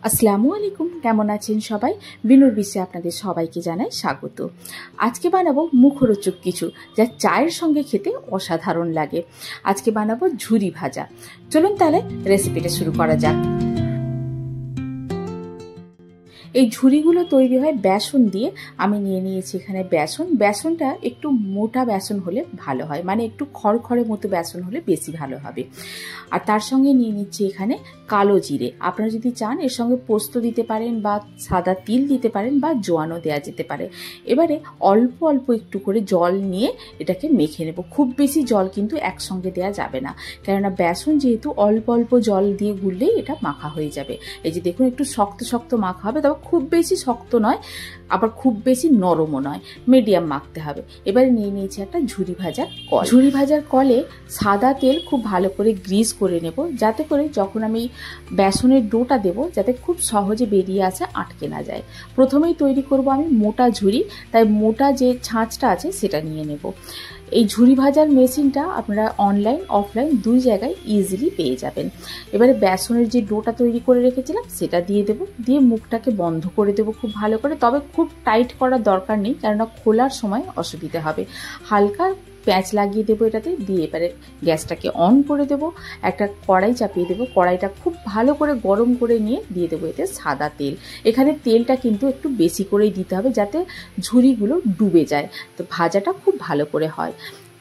আসসালামু আলাইকুম, কেমন আছেন সবাই? বিনুর বিশ্বে আপনাদের সবাইকে জানাই স্বাগত। আজকে বানাবো মুখরোচক কিছু, যা চায়ের সঙ্গে খেতে অসাধারণ লাগে। আজকে বানাবো ঝুরি ভাজা। চলুন তাহলে রেসিপিটা শুরু করা যাক। এই ঝুরিগুলো তৈরি হয় বেসন দিয়ে। আমি নিয়ে নিয়েছি এখানে বেসন। বেসনটা একটু মোটা বেসন হলে ভালো হয়, মানে একটু খড়খড়ে মতো বেসন হলে বেশি ভালো হবে। আর তার সঙ্গে নিয়ে নিচ্ছি এখানে কালো জিরে। আপনারা যদি চান এর সঙ্গে পোস্ত দিতে পারেন, বা সাদা তিল দিতে পারেন, বা জোয়ানও দেওয়া যেতে পারে। এবারে অল্প অল্প একটু করে জল নিয়ে এটাকে মেখে নেব। খুব বেশি জল কিন্তু একসঙ্গে দেওয়া যাবে না, কেননা বেসন যেহেতু অল্প অল্প জল দিয়ে গুললেই এটা মাখা হয়ে যাবে। এই যে দেখুন, একটু শক্ত শক্ত মাখা হবে, তবে খুব বেশি শক্ত নয়, আবার খুব বেশি নরমও নয়, মিডিয়াম মাখতে হবে। এবারে নিয়ে নিয়েছি একটা ঝুরি ভাজার কল। ঝুরি ভাজার কলে সাদা তেল খুব ভালো করে গ্রিস করে নেব, যাতে করে যখন আমি বেসনের ডোটা দেব যাতে খুব সহজে বেরিয়ে আসে, আটকে না যায়। প্রথমেই তৈরি করব আমি মোটা ঝুরি, তাই মোটা যে ছাঁচটা আছে সেটা নিয়ে নেব। এই ঝুরি ভাজার মেশিনটা আপনারা অনলাইন অফলাইন দুই জায়গায় ইজিলি পেয়ে যাবেন। এবারে বেসনের যে ডোটা তৈরি করে রেখেছিলাম সেটা দিয়ে দেব, দিয়ে মুখটাকে বন্ধ করে দেব খুব ভালো করে। তবে খুব টাইট করার দরকার নেই, কেননা খোলার সময় অসুবিধা হবে। হালকা প্যাঁচ লাগিয়ে দেবো এটাতে, দিয়ে এবারে গ্যাসটাকে অন করে দেবো। একটা কড়াই চাপিয়ে দেবো, কড়াইটা খুব ভালো করে গরম করে নিয়ে দিয়ে দেবো এতে সাদা তেল। এখানে তেলটা কিন্তু একটু বেশি করেই দিতে হবে, যাতে ঝুরিগুলো ডুবে যায়, তো ভাজাটা খুব ভালো করে হয়।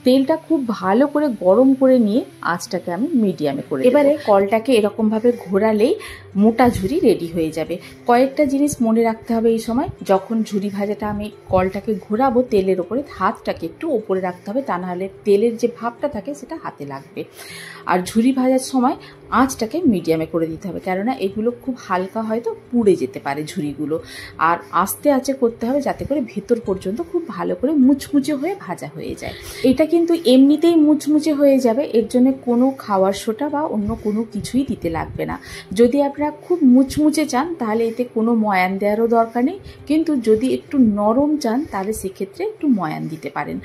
তেলটা খুব ভালো করে গরম করে নিয়ে আঁচটাকে আমি মিডিয়ামে করে এবারে কলটাকে এরকমভাবে ঘোরালেই মোটা ঝুরি রেডি হয়ে যাবে। কয়েকটা জিনিস মনে রাখতে হবে এই সময়, যখন ঝুরি ভাজাটা আমি কলটাকে ঘোরাবো তেলের ওপরে, হাতটাকে একটু ওপরে রাখতে হবে, তা নাহলে তেলের যে ভাবটা থাকে সেটা হাতে লাগবে। আর ঝুরি ভাজার সময় আঁচটাকে মিডিয়ামে করে দিতে হবে, কেননা এগুলো খুব হালকা হয়তো পুড়ে যেতে পারে ঝুরিগুলো। আর আস্তে আঁচে করতে হবে, যাতে করে ভেতর পর্যন্ত খুব ভালো করে মুচমুচে হয়ে ভাজা হয়ে যায়। এটা কিন্তু এমনিতেই মুচমুচে হয়ে যাবে, এর জন্য কোনো খাওয়ার সোডা বা অন্য কোনো কিছুই দিতে লাগবে না। যদি আপনারা খুব মুচমুচে চান তাহলে এতে কোনো ময়ান দেওয়ারও দরকার নেই, কিন্তু যদি একটু নরম চান তাহলে সেক্ষেত্রে একটু ময়ান দিতে পারেন।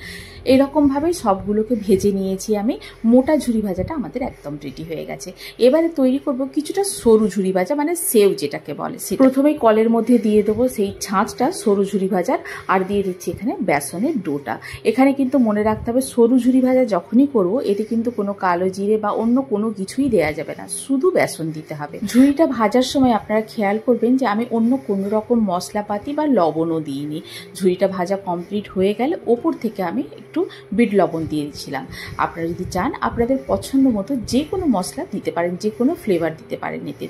এরকমভাবেই সবগুলোকে ভেজে নিয়েছি আমি। মোটা ঝুরি ভাজাটা আমাদের একদম রেডি হয়ে গেছে। এবারে তৈরি করব কিছুটা সরু ঝুরি ভাজা, মানে সেও যেটাকে বলে। প্রথমেই কলের মধ্যে দিয়ে দেবো সেই ছাঁচটা সরু ঝুরি ভাজার, আর দিয়ে দিচ্ছি এখানে বেসনের ডোটা। এখানে কিন্তু মনে রাখতে হবে সরু ঝুরি ভাজা যখনই করব এতে কিন্তু কোনো কালো জিরে বা অন্য কোনো কিছুই দেওয়া যাবে না, শুধু বেসন দিতে হবে। ঝুরিটা ভাজার সময় আপনারা খেয়াল করবেন যে আমি অন্য কোনো রকম মশলাপাতি বা লবণও দিইনি। ঝুরিটা ভাজা কমপ্লিট হয়ে গেলে ওপর থেকে আমি একটু বিট লবণ দিয়ে দিয়েছিলাম। আপনারা যদি চান আপনাদের পছন্দ মতো যে কোনো মশলা দিতে পারেন, যে কোনো ফ্লেভার দিতে পারেন এতে।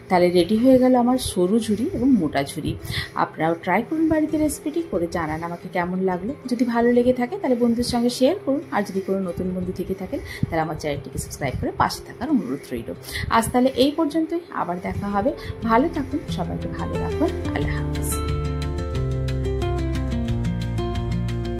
তাহলে রেডি হয়ে গেল আমার সরু ঝুরি এবং মোটা ঝুরি। আপনারাও ট্রাই করুন বাড়িতে, রেসিপিটি করে জানান আমাকে কেমন লাগলো। যদি ভালো লেগে থাকে তাহলে বন্ধুদের সঙ্গে শেয়ার করুন, আর যদি কোনো নতুন বন্ধু থেকে থাকেন তাহলে আমার চ্যানেলটিকে সাবস্ক্রাইব করে পাশে থাকার অনুরোধ রইল। আজ তাহলে এই পর্যন্তই, আবার দেখা হবে। ভালো থাকুন, সবাইকে ভালো রাখুন। আল্লাহ হাফিজ।